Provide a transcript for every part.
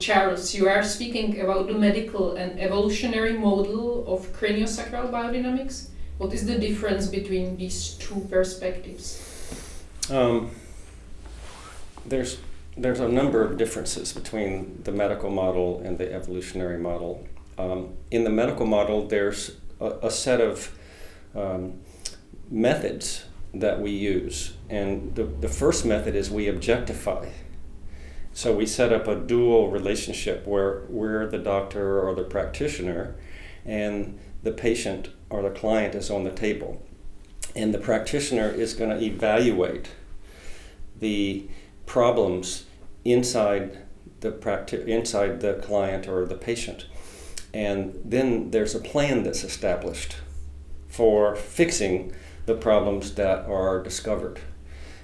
Charles, you are speaking about the medical and evolutionary model of craniosacral biodynamics. What is the difference between these two perspectives? There's a number of differences between the medical model and the evolutionary model. In the medical model, there's a set of methods that we use. And the first method is we objectify. So we set up a dual relationship where we're the doctor or the practitioner and the patient or the client is on the table. And the practitioner is going to evaluate the problems inside the client or the patient. And then there's a plan that's established for fixing the problems that are discovered.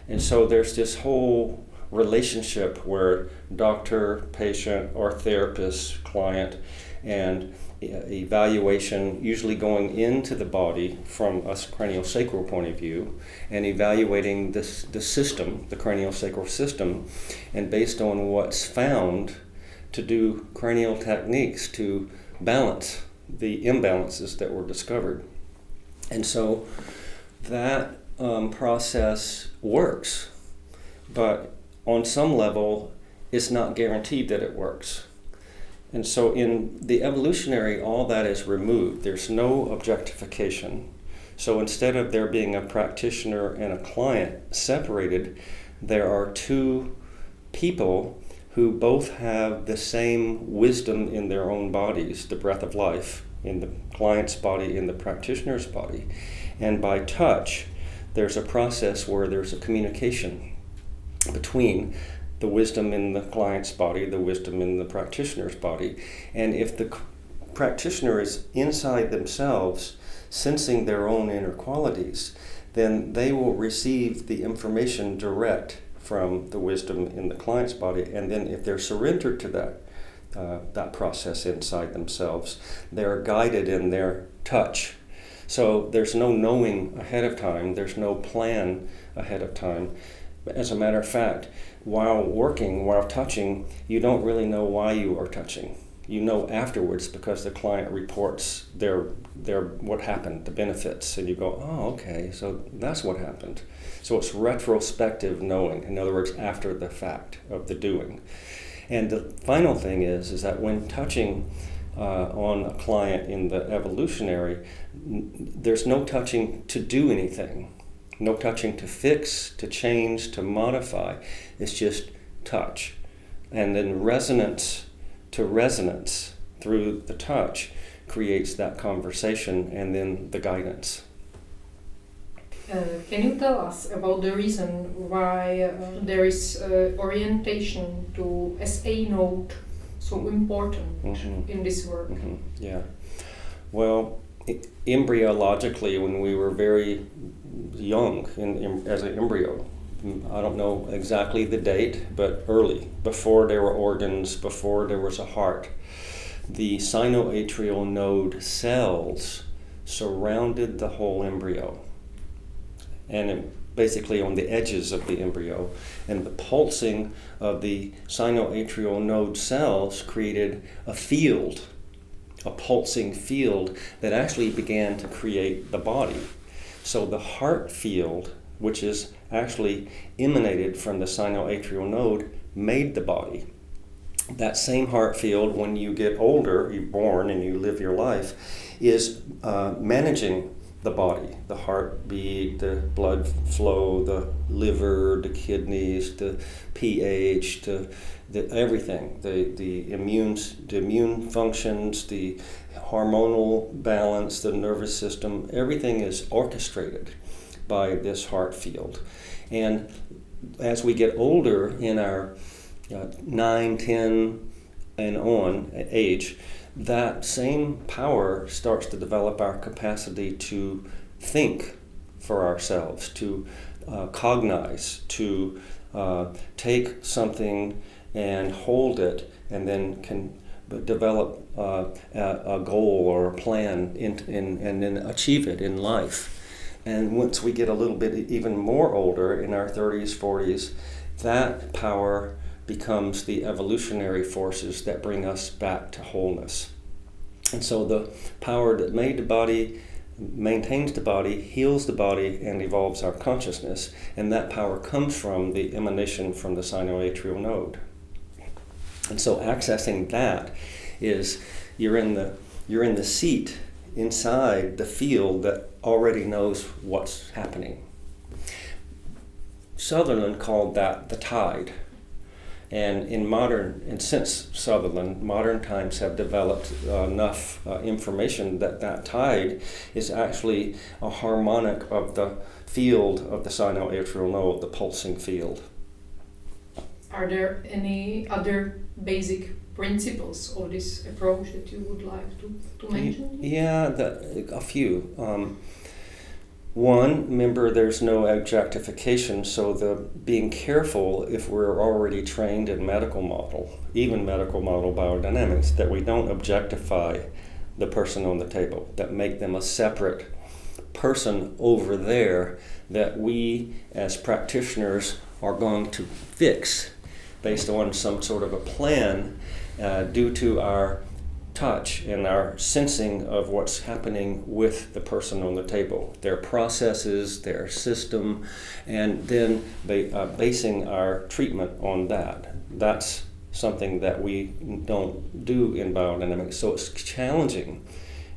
And so there's this whole relationship where doctor, patient, or therapist, client, and evaluation usually going into the body from a craniosacral point of view and evaluating the system, the craniosacral system, and based on what's found to do cranial techniques to balance the imbalances that were discovered. And so that process works, but on some level, it's not guaranteed that it works. And so in the evolutionary, all that is removed. There's no objectification. So instead of there being a practitioner and a client separated, there are two people who both have the same wisdom in their own bodies, the breath of life in the client's body, in the practitioner's body. And by touch, there's a process where there's a communication between the wisdom in the client's body, the wisdom in the practitioner's body. And if the practitioner is inside themselves, sensing their own inner qualities, then they will receive the information direct from the wisdom in the client's body. And then if they're surrendered to that process inside themselves, they're guided in their touch. So there's no knowing ahead of time, there's no plan ahead of time. As a matter of fact, while touching, you don't really know why you are touching. You know afterwards because the client reports their what happened, the benefits, and you go, oh, okay, so that's what happened. So it's retrospective knowing, in other words, after the fact of the doing. And the final thing is that when touching on a client in the evolutionary, there's no touching to do anything. No touching to fix, to change, to modify. It's just touch. And then resonance to resonance through the touch creates that conversation and then the guidance. Can you tell us about the reason why there is orientation to SA node so important in this work? Yeah. Well, embryologically, when we were very young as an embryo, I don't know exactly the date, but early, before there were organs, before there was a heart, the sinoatrial node cells surrounded the whole embryo, and basically on the edges of the embryo, and the pulsing of the sinoatrial node cells created a field, a pulsing field that actually began to create the body. So the heart field, which is actually emanated from the sinoatrial node, made the body. That same heart field, when you get older, you're born and you live your life, is managing the body, the heartbeat, the blood flow, the liver, the kidneys, the pH, the everything, the immune functions, the hormonal balance, the nervous system, everything is orchestrated by this heart field. And as we get older in our 9, 10, and on age, that same power starts to develop our capacity to think for ourselves, to cognize, to take something and hold it, and then can develop a goal or a plan and then achieve it in life. And once we get a little bit even more older, in our 30s, 40s, that power becomes the evolutionary forces that bring us back to wholeness. And so the power that made the body maintains the body, heals the body, and evolves our consciousness. And that power comes from the emanation from the sinoatrial node. And so accessing that is you're in the seat inside the field that already knows what's happening. Sutherland called that the tide. And since Sutherland, modern times have developed enough information that tide is actually a harmonic of the field of the sinoatrial node, the pulsing field. Are there any other basic principles of this approach that you would like to mention? Yeah, a few. One, remember there's no objectification, so being careful if we're already trained in medical model, even medical model biodynamics, that we don't objectify the person on the table, that make them a separate person over there that we as practitioners are going to fix based on some sort of a plan due to our touch and our sensing of what's happening with the person on the table, their processes, their system, and then basing our treatment on that. That's something that we don't do in biodynamics. So it's challenging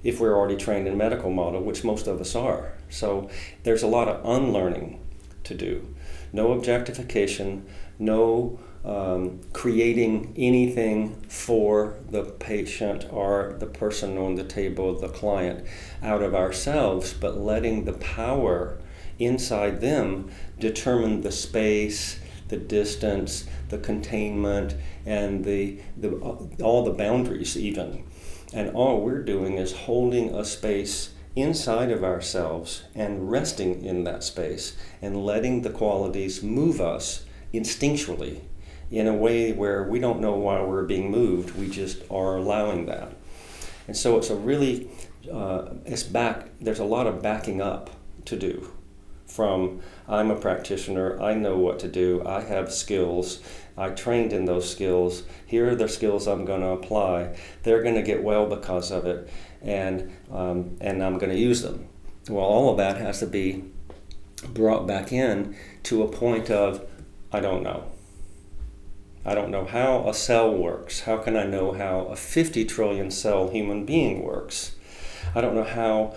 if we're already trained in medical model, which most of us are. So there's a lot of unlearning to do. No objectification, no creating anything for the patient or the person on the table, the client, out of ourselves, but letting the power inside them determine the space, the distance, the containment, and all the boundaries even. And all we're doing is holding a space inside of ourselves and resting in that space and letting the qualities move us instinctually in a way where we don't know why we're being moved, we just are allowing that. And so it's there's a lot of backing up to do. From I'm a practitioner, I know what to do, I have skills, I trained in those skills, here are the skills I'm going to apply, they're going to get well because of it, and I'm going to use them. Well, all of that has to be brought back in to a point of, I don't know. I don't know how a cell works. How can I know how a 50 trillion cell human being works? I don't know how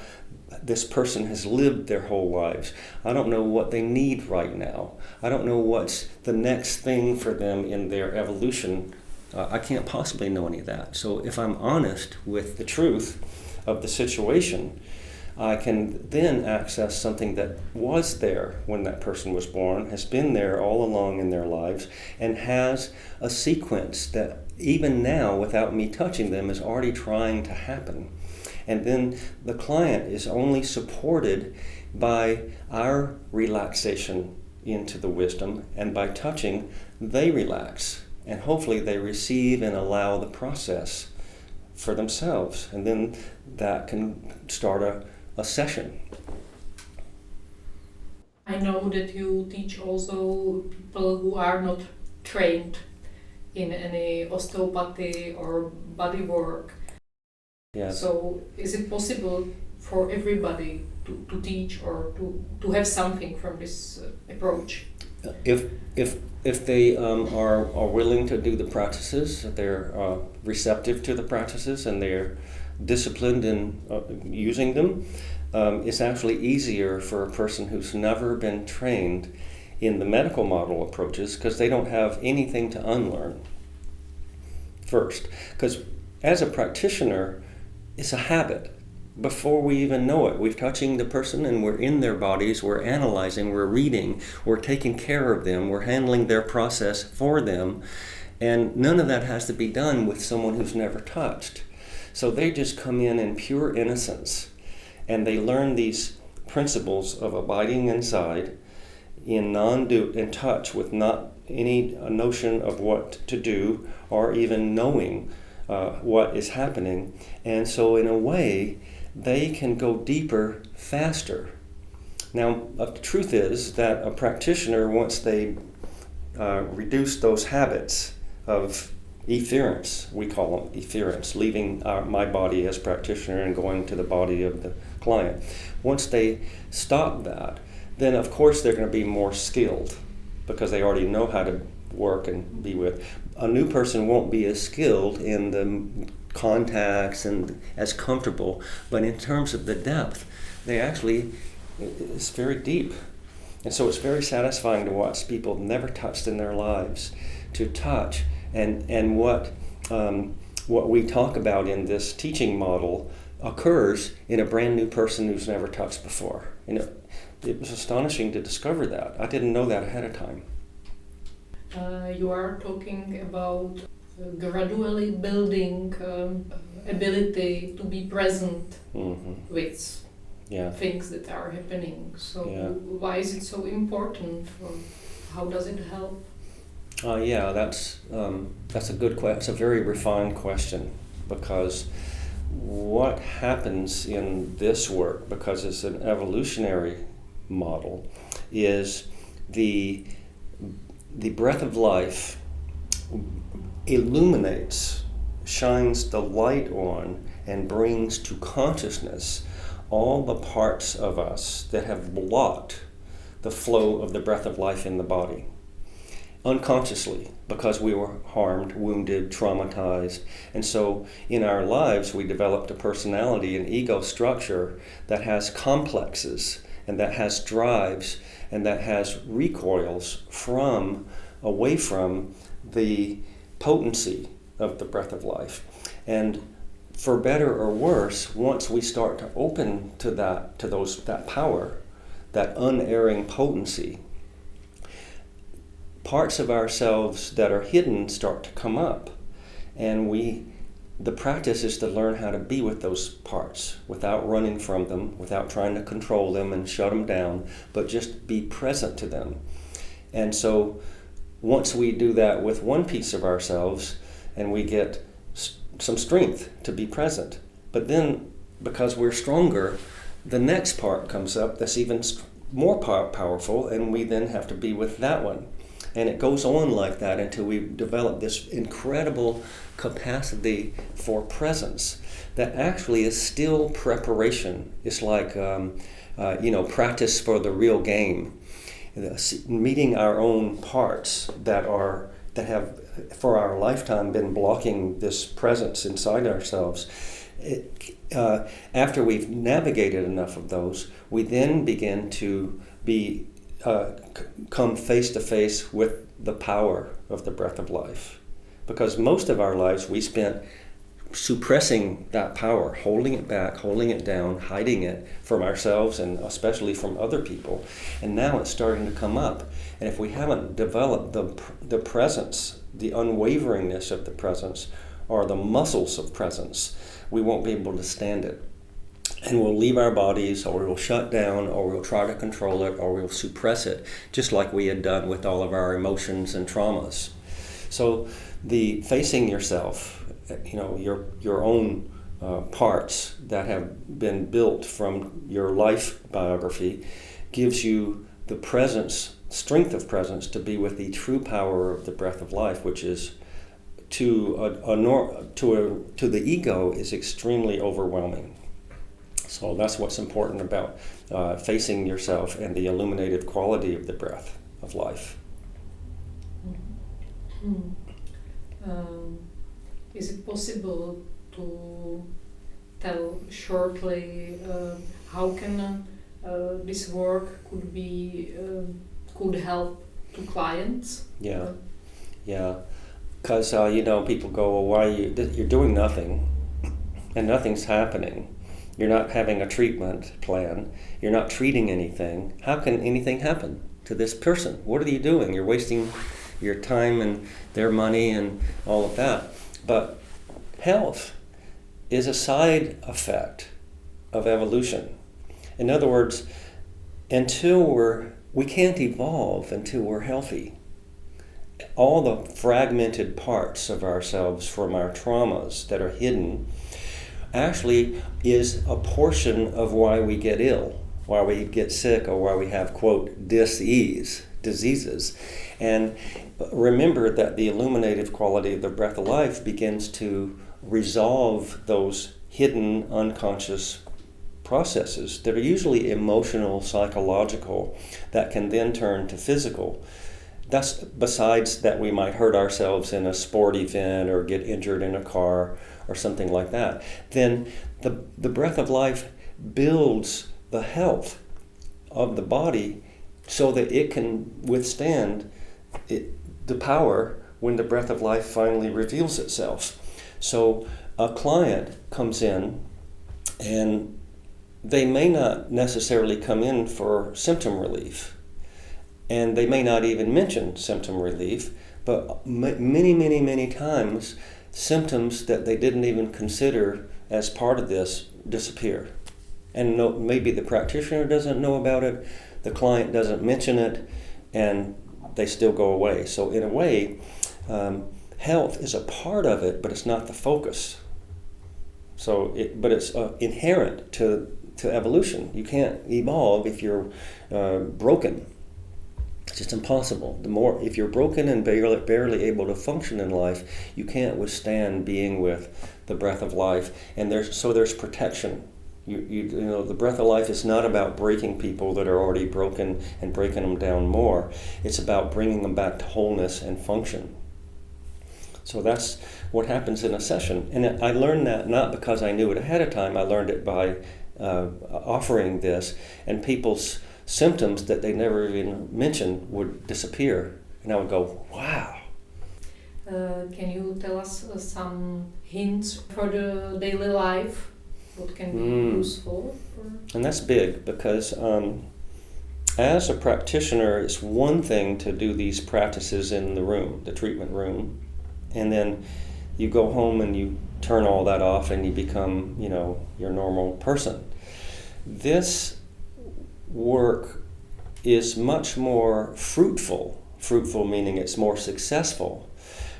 this person has lived their whole lives. I don't know what they need right now. I don't know what's the next thing for them in their evolution. I can't possibly know any of that. So if I'm honest with the truth of the situation, I can then access something that was there when that person was born, has been there all along in their lives, and has a sequence that even now, without me touching them, is already trying to happen. And then the client is only supported by our relaxation into the wisdom, and by touching, they relax. And hopefully they receive and allow the process for themselves. And then that can start a session. I know that you teach also people who are not trained in any osteopathy or body work. Yes. So is it possible for everybody to teach or to have something from this approach? If they are willing to do the practices, they're receptive to the practices, and they're disciplined in using them, it's actually easier for a person who's never been trained in the medical model approaches, because they don't have anything to unlearn first. Because as a practitioner, it's a habit. Before we even know it, we're touching the person and we're in their bodies, we're analyzing, we're reading, we're taking care of them, we're handling their process for them, and none of that has to be done with someone who's never touched. So they just come in pure innocence, and they learn these principles of abiding inside, in touch with not any notion of what to do or even knowing what is happening. And so in a way, they can go deeper faster. Now, the truth is that a practitioner, once they reduce those habits of efference, we call them efference, leaving my body as practitioner and going to the body of the client. Once they stop that, then of course they're going to be more skilled because they already know how to work and be with. A new person won't be as skilled in the contacts and as comfortable, but in terms of the depth, they actually, it's very deep. And so it's very satisfying to watch people never touched in their lives to touch. And what we talk about in this teaching model occurs in a brand new person who's never touched before. It was astonishing to discover that. I didn't know that ahead of time. You are talking about gradually building ability to be present with things that are happening. So why is it so important? How does it help? That's a good question. It's a very refined question, because what happens in this work, because it's an evolutionary model, is the breath of life illuminates, shines the light on, and brings to consciousness all the parts of us that have blocked the flow of the breath of life in the body. Unconsciously, because we were harmed, wounded, traumatized. And so in our lives, we developed a personality, an ego structure that has complexes and that has drives and that has recoils away from the potency of the breath of life. And for better or worse, once we start to open to that power, that unerring potency, parts of ourselves that are hidden start to come up, and the practice is to learn how to be with those parts without running from them, without trying to control them and shut them down, but just be present to them. And so once we do that with one piece of ourselves, and we get some strength to be present, but then because we're stronger, the next part comes up that's even more powerful, and we then have to be with that one. And it goes on like that until we develop this incredible capacity for presence that actually is still preparation. It's like practice for the real game. Meeting our own parts that have for our lifetime been blocking this presence inside ourselves. After we've navigated enough of those, we then begin to come face to face with the power of the breath of life. Because most of our lives we spent suppressing that power, holding it back, holding it down, hiding it from ourselves and especially from other people. And now it's starting to come up. And if we haven't developed the presence, the unwaveringness of the presence, or the muscles of presence, we won't be able to stand it. And we'll leave our bodies, or we'll shut down, or we'll try to control it, or we'll suppress it, just like we had done with all of our emotions and traumas. So the facing yourself, your own parts that have been built from your life biography, gives you the presence, strength of presence, to be with the true power of the breath of life, which is to the ego is extremely overwhelming. So that's what's important about facing yourself and the illuminated quality of the breath of life. Is it possible to tell shortly how can this work could help to clients? Yeah. Because people go, well, why you're doing nothing, and nothing's happening. You're not having a treatment plan. You're not treating anything. How can anything happen to this person? What are you doing? You're wasting your time and their money and all of that. But health is a side effect of evolution. In other words, we can't evolve until we're healthy. All the fragmented parts of ourselves from our traumas that are hidden actually is a portion of why we get ill, why we get sick, or why we have, quote, dis-ease, diseases. And remember that the illuminative quality of the breath of life begins to resolve those hidden unconscious processes that are usually emotional, psychological, that can then turn to physical. That's besides that we might hurt ourselves in a sport event or get injured in a car or something like that. Then the breath of life builds the health of the body so that it can withstand the power when the breath of life finally reveals itself. So a client comes in and they may not necessarily come in for symptom relief, and they may not even mention symptom relief, but many times symptoms that they didn't even consider as part of this disappear. And maybe the practitioner doesn't know about it, the client doesn't mention it, and they still go away. So in a way, health is a part of it, but it's not the focus. But it's inherent to evolution. You can't evolve if you're broken. It's just impossible. If you're broken and barely able to function in life, you can't withstand being with the breath of life. And there's protection. You know, the breath of life is not about breaking people that are already broken and breaking them down more. It's about bringing them back to wholeness and function. So that's what happens in a session. And I learned that not because I knew it ahead of time. I learned it by offering this, and people's symptoms that they never even mentioned would disappear. And I would go, wow. Can you tell us some hints for the daily life? What can be useful? And that's big because as a practitioner, it's one thing to do these practices in the room, the treatment room, and then you go home and you turn all that off and you become, your normal person. This work is much more fruitful meaning it's more successful,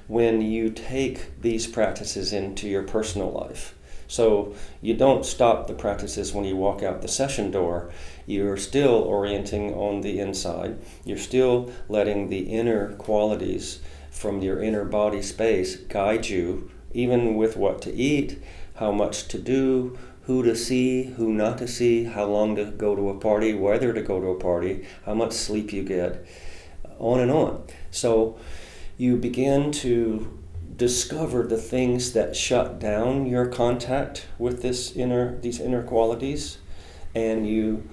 when you take these practices into your personal life. So you don't stop the practices when you walk out the session door. You're still orienting on the inside. You're still letting the inner qualities from your inner body space guide you, even with what to eat, how much to do, who to see, who not to see, how long to go to a party, whether to go to a party, how much sleep you get, on and on. So you begin to discover the things that shut down your contact with these inner qualities, and you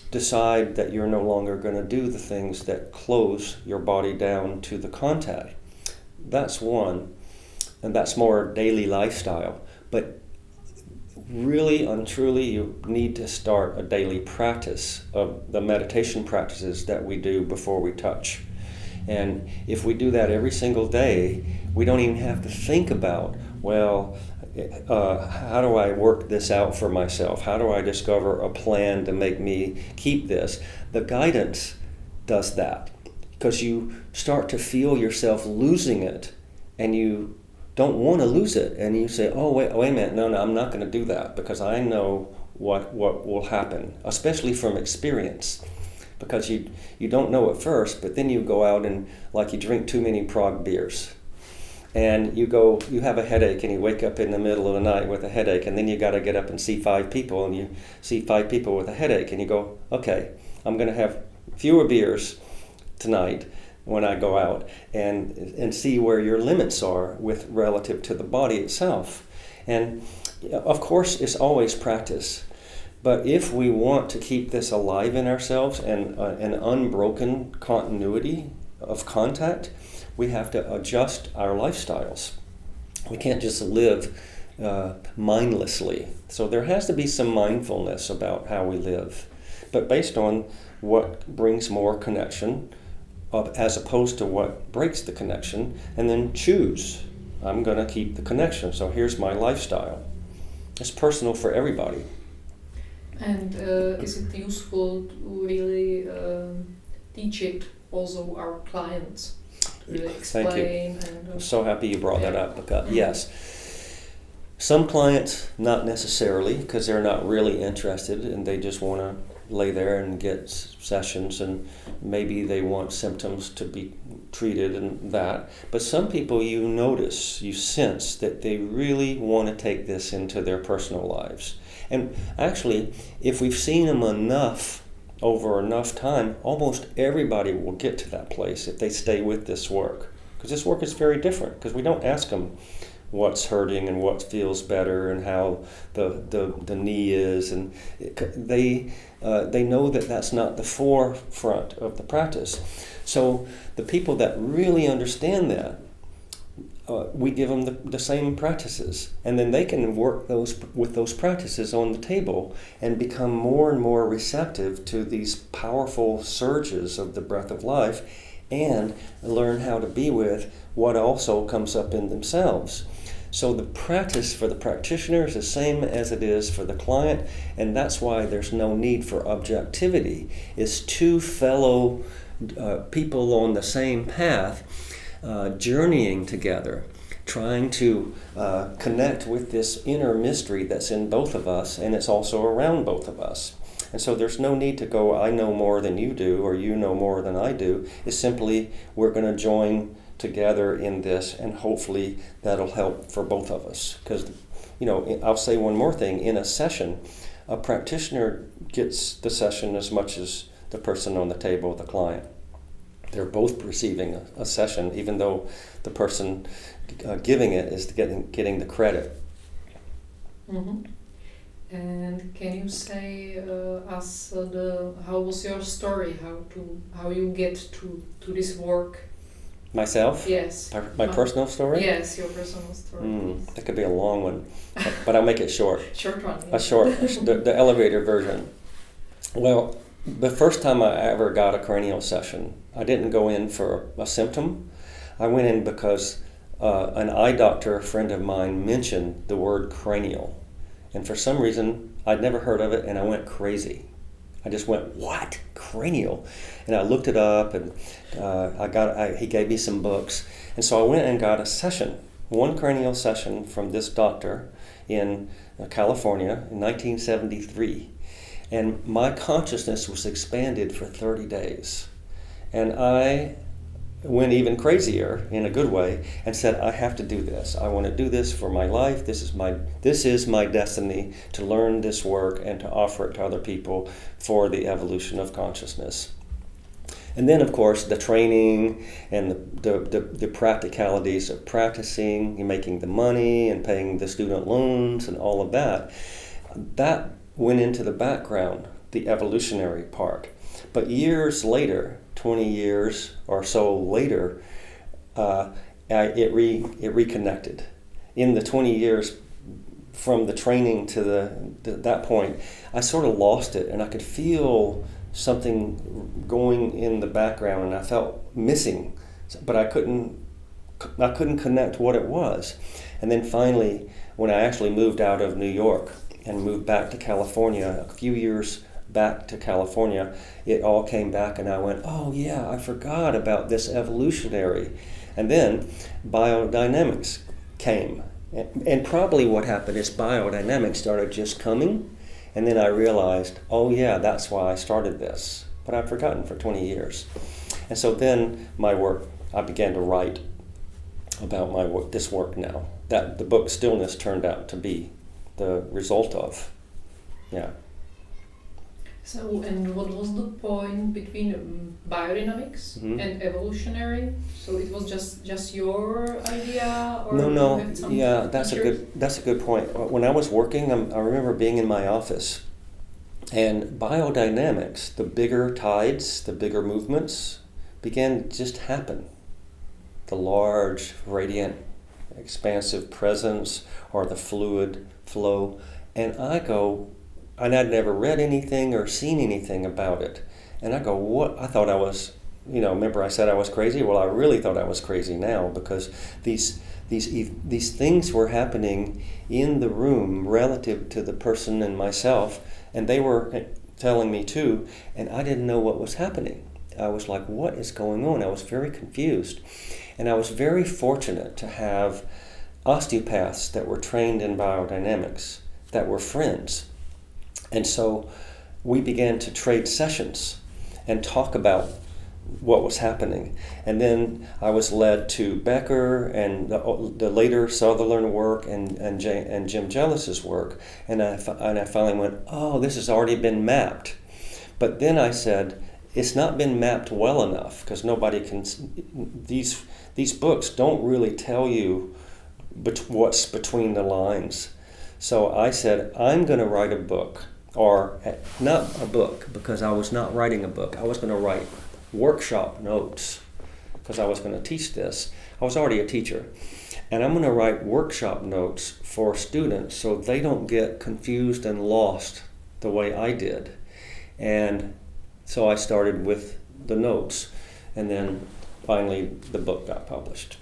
decide that you're no longer going to do the things that close your body down to the contact. That's one, and that's more daily lifestyle. But really and truly, you need to start a daily practice of the meditation practices that we do before we touch. And if we do that every single day, we don't even have to think about, how do I work this out for myself? How do I discover a plan to make me keep this? The guidance does that, because you start to feel yourself losing it, and you don't want to lose it, and you say, wait a minute, no, I'm not going to do that, because I know what will happen, especially from experience. Because you don't know at first, but then you go out and you drink too many Prague beers. And you have a headache, and you wake up in the middle of the night with a headache, and then you got to get up and see 5 people, and you see 5 people with a headache, and you go, okay, I'm going to have fewer beers tonight when I go out, and see where your limits are with relative to the body itself. And of course, it's always practice. But if we want to keep this alive in ourselves and an unbroken continuity of contact, we have to adjust our lifestyles. We can't just live mindlessly. So there has to be some mindfulness about how we live, but based on what brings more connection as opposed to what breaks the connection, and then choose. I'm going to keep the connection, so here's my lifestyle. It's personal for everybody. And is it useful to really teach it also our clients? To explain. Thank you. I'm so happy you brought that up, because yes, some clients not necessarily, because they're not really interested and they just want to lay there and get sessions, and maybe they want symptoms to be treated and that. But some people you notice, you sense that they really want to take this into their personal lives. And actually, if we've seen them enough over enough time, almost everybody will get to that place if they stay with this work. Because this work is very different, because we don't ask them what's hurting and what feels better and how the knee is, and they know that that's not the forefront of the practice. So the people that really understand that, we give them the same practices, and then they can work with those practices on the table and become more and more receptive to these powerful surges of the breath of life, and learn how to be with what also comes up in themselves. So the practice for the practitioner is the same as it is for the client, and that's why there's no need for objectivity. It's two fellow people on the same path, journeying together, trying to connect with this inner mystery that's in both of us, and it's also around both of us. And so there's no need to go, I know more than you do, or you know more than I do. It's simply, we're going to join together in this, and hopefully that'll help for both of us. Because, I'll say one more thing. In a session, a practitioner gets the session as much as the person on the table, the client. They're both receiving a session, even though the person giving it is getting the credit. Mm-hmm. And can you say us how was your story? How you get to this work? Myself? Yes. My personal story? Yes, your personal story. That could be a long one, but I'll make it short. Short one. A short, the elevator version. Well, the first time I ever got a cranial session, I didn't go in for a symptom. I went in because an eye doctor, a friend of mine, mentioned the word cranial. And for some reason, I'd never heard of it, and I went crazy. I just went, what? Cranial? And I looked it up, and he gave me some books. And so I went and got a session, one cranial session from this doctor in California in 1973. And my consciousness was expanded for 30 days. And I went even crazier in a good way and said, I have to do this. I want to do this for my life. This is my destiny, to learn this work and to offer it to other people for the evolution of consciousness. And then, of course, the training and the practicalities of practicing and making the money and paying the student loans and all of that went into the background, the evolutionary part. But years later, 20 years or so later, it reconnected. In the 20 years from the training to that point, I sort of lost it, and I could feel something going in the background, and I felt missing, but I couldn't connect what it was. And then finally, when I actually moved out of New York and moved back to California, a few years back to California, it all came back, and I went, oh yeah, I forgot about this evolutionary. And then biodynamics came. And probably what happened is biodynamics started just coming, and then I realized, oh yeah, that's why I started this. But I'd forgotten for 20 years. And so then my work, I began to write about my work, this work now, that the book Stillness turned out to be the result of. Yeah. So, and what was the point between biodynamics and evolutionary? So it was just your idea, or no. you had some Yeah, that's a good point. When I was working, I remember being in my office, and biodynamics, the bigger tides, the bigger movements, began to just happen. The large, radiant, expansive presence, or the fluid flow, and and I'd never read anything or seen anything about it. And I go, what? I thought I was, remember I said I was crazy? Well, I really thought I was crazy now, because these things were happening in the room relative to the person and myself, and they were telling me too, and I didn't know what was happening. I was like, what is going on? I was very confused. And I was very fortunate to have osteopaths that were trained in biodynamics that were friends. And so we began to trade sessions and talk about what was happening. And then I was led to Becker and the later Sutherland work and Jim Jellis's work. And I finally went, oh, this has already been mapped. But then I said, it's not been mapped well enough, because nobody can, these books don't really tell you what's between the lines. So I said, I'm going to write a book, or not a book, because I was not writing a book. I was going to write workshop notes, because I was going to teach this. I was already a teacher. And I'm going to write workshop notes for students so they don't get confused and lost the way I did. And so I started with the notes, and then finally the book got published.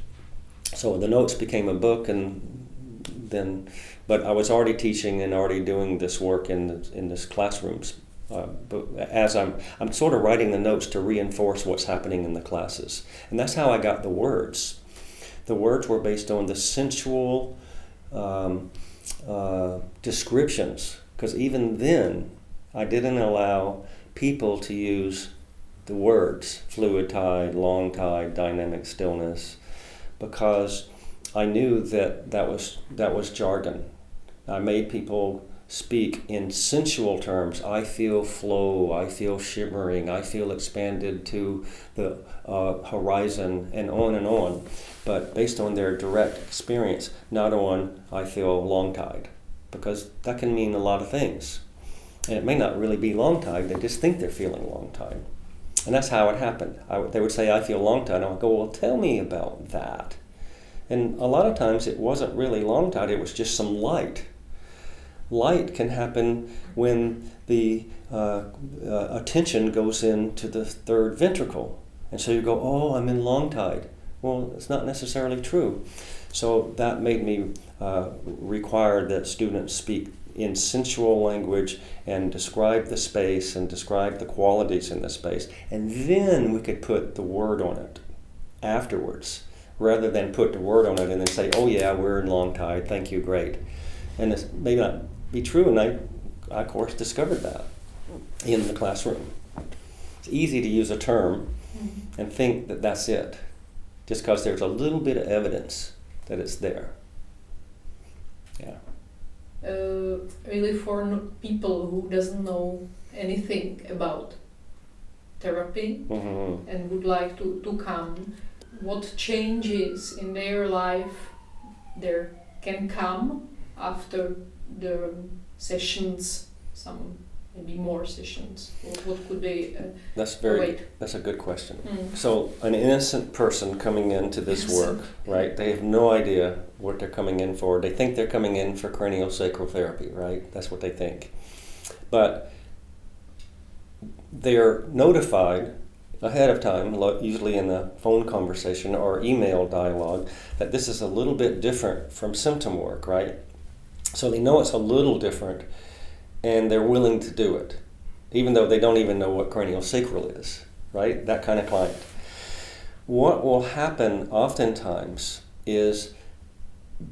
So the notes became a book, and then, but I was already teaching and already doing this work in this classrooms. But as I'm sort of writing the notes to reinforce what's happening in the classes. And that's how I got the words. The words were based on the sensual descriptions, because even then I didn't allow people to use the words fluid tide, long tide, dynamic stillness, because I knew that was jargon. I made people speak in sensual terms. I feel flow, I feel shimmering, I feel expanded to the horizon, and on, but based on their direct experience, not on I feel long tide, because that can mean a lot of things. And it may not really be long tide, they just think they're feeling long tide. And that's how it happened. They would say, I feel long tide, and I would go, well, tell me about that. And a lot of times it wasn't really long tide, it was just some light. Light can happen when the attention goes into the third ventricle. And so you go, oh, I'm in long tide. Well, it's not necessarily true. So that made me require that students speak in sensual language and describe the space and describe the qualities in the space. And then we could put the word on it afterwards, rather than put the word on it and then say, oh yeah, we're in long tide, thank you, great. And it may not be true, and I of course discovered that in the classroom. It's easy to use a term and think that that's it, just because there's a little bit of evidence that it's there. Yeah. Really for people who doesn't know anything about therapy and would like to come, what changes in their life there can come after the sessions, some maybe more sessions? What could they That's a good question. So an innocent person coming into this work, right? They have no idea what they're coming in for. They think they're coming in for craniosacral therapy, right? That's what they think. But they're notified ahead of time, usually in a phone conversation or email dialogue, that this is a little bit different from symptom work, right? So they know it's a little different, and they're willing to do it, even though they don't even know what craniosacral is, right? That kind of client. What will happen oftentimes is,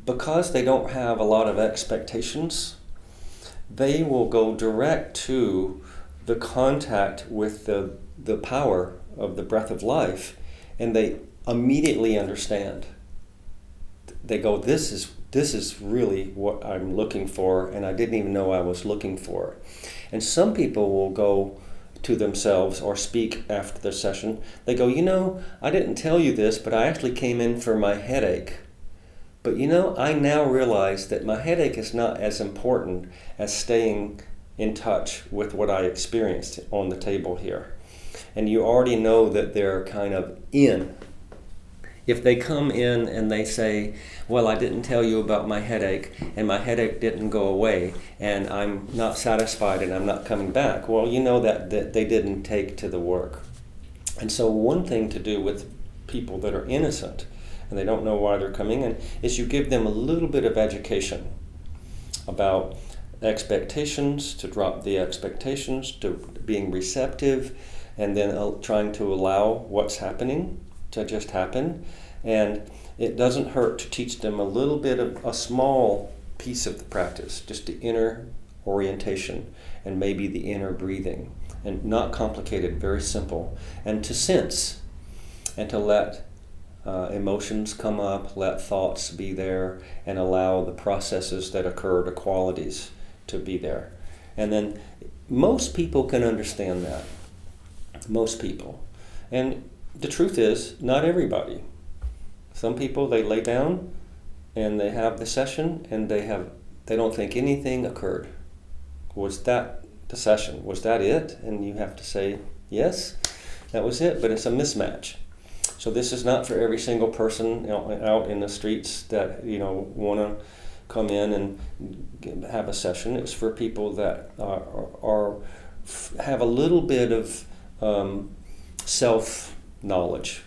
because they don't have a lot of expectations, they will go direct to the contact with the power of the breath of life, and they immediately understand. They go, this is really what I'm looking for, and I didn't even know I was looking for. And some people will go to themselves or speak after the session. They go, I didn't tell you this, but I actually came in for my headache. But I now realize that my headache is not as important as staying in touch with what I experienced on the table here. And you already know that they're kind of in. If they come in and they say, well, I didn't tell you about my headache, and my headache didn't go away, and I'm not satisfied and I'm not coming back, well, you know that they didn't take to the work. And so one thing to do with people that are innocent and they don't know why they're coming in is you give them a little bit of education about expectations, to drop the expectations, to being receptive, and then trying to allow what's happening to just happen. And it doesn't hurt to teach them a little bit of a small piece of the practice, just to enter orientation, and maybe the inner breathing. And not complicated, very simple. And to sense, and to let emotions come up, let thoughts be there, and allow the processes that occur, the qualities, to be there. And then most people can understand that. Most people. And the truth is, not everybody. Some people, they lay down and they have the session and they don't think anything occurred. Was that the session? Was that it? And you have to say, yes, that was it, but it's a mismatch. So this is not for every single person out in the streets that want to come in and have a session. It's for people that have a little bit of self-knowledge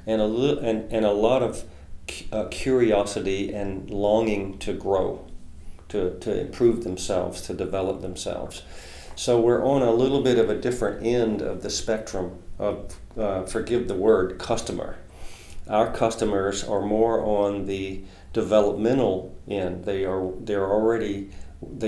and a lot of curiosity and longing to grow, to improve themselves, to develop themselves. So we're on a little bit of a different end of the spectrum of, forgive the word, customer. Our customers are more on the developmental end. They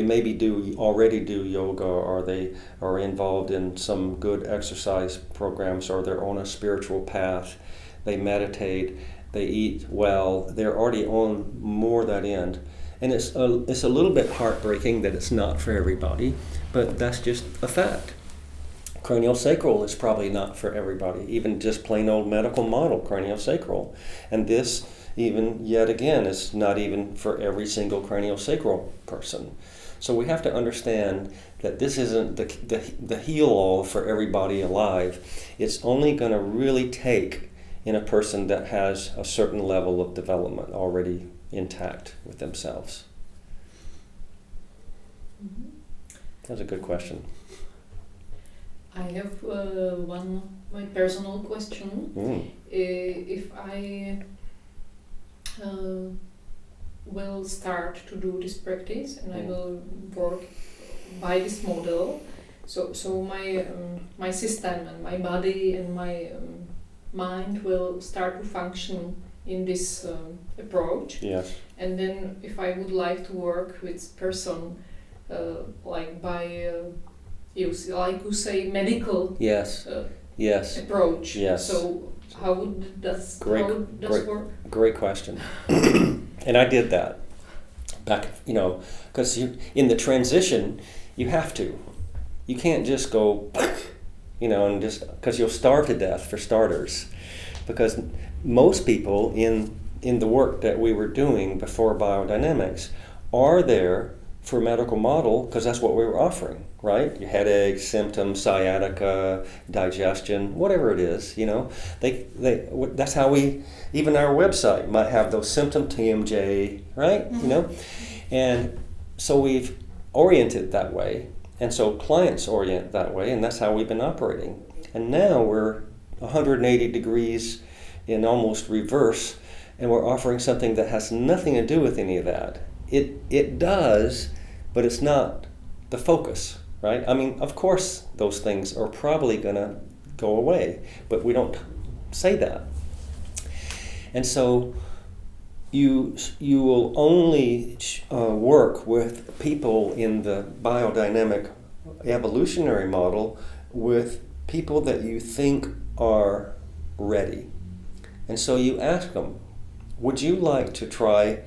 maybe already do yoga, or they are involved in some good exercise programs, or they're on a spiritual path. They meditate, they eat well. They're already on more that end. And it's a little bit heartbreaking that it's not for everybody, but that's just a fact. Craniosacral is probably not for everybody, even just plain old medical model craniosacral. And this, even yet again, is not even for every single craniosacral person. So we have to understand that this isn't the heal-all for everybody alive. It's only going to really take in a person that has a certain level of development already intact with themselves. Mm-hmm. That's a good question. I have my personal question. If I will start to do this practice and I will work by this model, so my system and my body and my mind will start to function in this approach. Yes. And then if I would like to work with person like by you say medical yes. Yes. approach. Yes. So how would that work? Great question. And I did that back, because in the transition, you have to. You can't just go, and just, because you'll starve to death for starters. Because most people in the work that we were doing before biodynamics are there for medical model, because that's what we were offering, right? Your headaches, symptoms, sciatica, digestion, whatever it is, that's how even our website might have those symptom TMJ, right? Mm-hmm. And so we've oriented that way, and so clients orient that way, and that's how we've been operating. And now we're 180 degrees in almost reverse, and we're offering something that has nothing to do with any of that. It does, but it's not the focus, right? I mean, of course, those things are probably going to go away, but we don't say that. And so you will only work with people in the biodynamic evolutionary model with people that you think are ready. And so you ask them, would you like to try,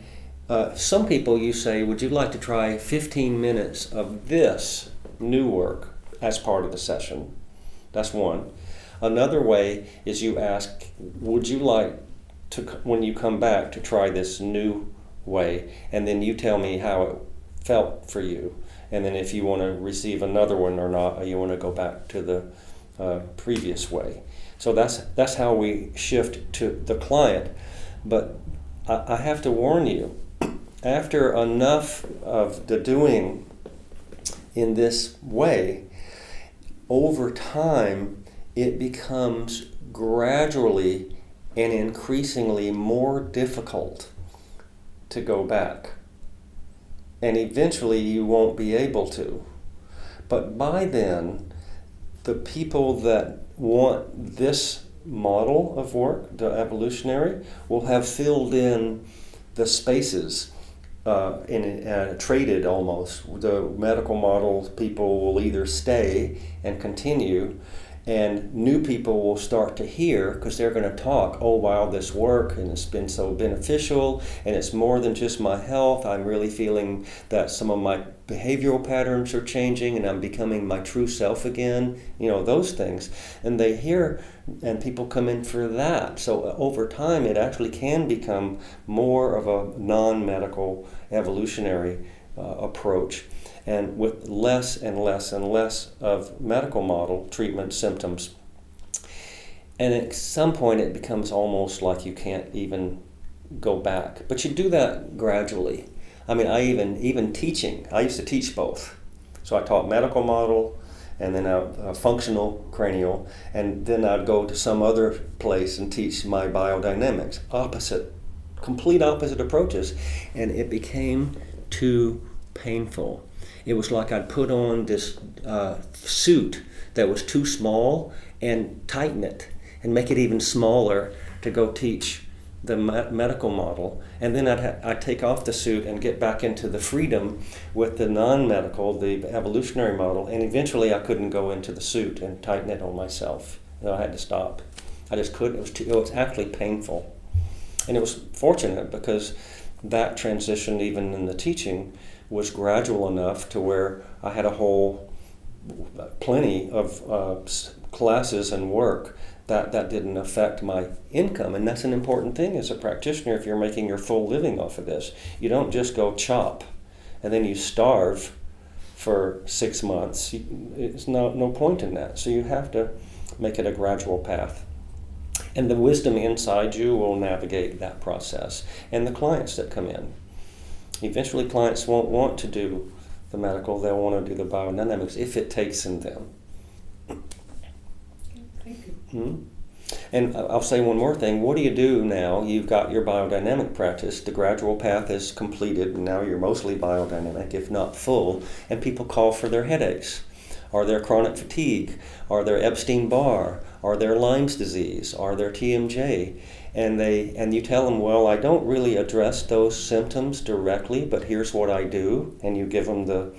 some people you say, would you like to try 15 minutes of this new work as part of the session? That's one. Another way is you ask, would you like to, when you come back, to try this new way? And then you tell me how it felt for you. And then if you want to receive another one or not, or you want to go back to the previous way. So that's how we shift to the client. But I have to warn you, after enough of the doing in this way, over time it becomes gradually and increasingly more difficult to go back. And eventually you won't be able to. But by then, the people that want this model of work, the evolutionary, will have filled in the spaces traded almost. The medical model people will either stay and continue, and new people will start to hear because they're going to talk, oh wow, this work and it's been so beneficial and it's more than just my health. I'm really feeling that some of my behavioral patterns are changing and I'm becoming my true self again, those things. And they hear, and people come in for that. So over time it actually can become more of a non-medical evolutionary approach, and with less and less and less of medical model treatment symptoms. And at some point it becomes almost like you can't even go back. But you do that gradually. I mean, even teaching, I used to teach both. So I taught medical model and then functional cranial, and then I'd go to some other place and teach my biodynamics. Complete opposite approaches. And it became too painful. It was like I'd put on this suit that was too small and tighten it and make it even smaller to go teach the medical model. And then I'd take off the suit and get back into the freedom with the non-medical, the evolutionary model, and eventually I couldn't go into the suit and tighten it on myself. I had to stop. I just couldn't. It was actually painful. And it was fortunate because that transition, even in the teaching, was gradual enough to where I had plenty of classes and work that didn't affect my income. And that's an important thing as a practitioner if you're making your full living off of this. You don't just go chop and then you starve for 6 months. There's no point in that. So you have to make it a gradual path. And the wisdom inside you will navigate that process. And the clients that come in. Eventually clients won't want to do the medical, they'll want to do the biodynamics if it takes in them. Thank you. And I'll say one more thing. What do you do now? You've got your biodynamic practice, the gradual path is completed, and now you're mostly biodynamic, if not full, and people call for their headaches, or their chronic fatigue, or their Epstein-Barr, or their Lyme's disease, or their TMJ. And you tell them, well, I don't really address those symptoms directly, but here's what I do, and you give them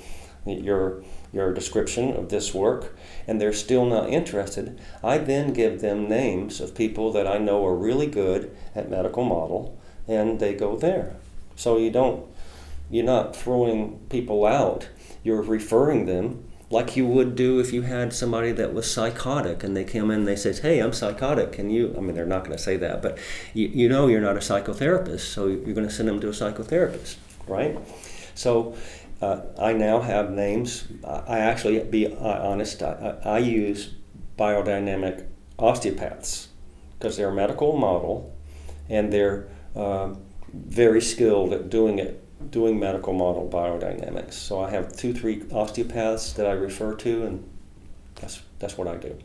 your description of this work, and they're still not interested. I then give them names of people that I know are really good at medical model, and they go there. So you're not throwing people out, you're referring them like you would do if you had somebody that was psychotic and they come in and they say, hey, I'm psychotic, and they're not going to say that, but you're not a psychotherapist, so you're going to send them to a psychotherapist, right? So I now have names. I actually, be honest, I use biodynamic osteopaths because they're a medical model and they're very skilled at doing medical model biodynamics. So I have 2-3 osteopaths that I refer to, and that's what I do.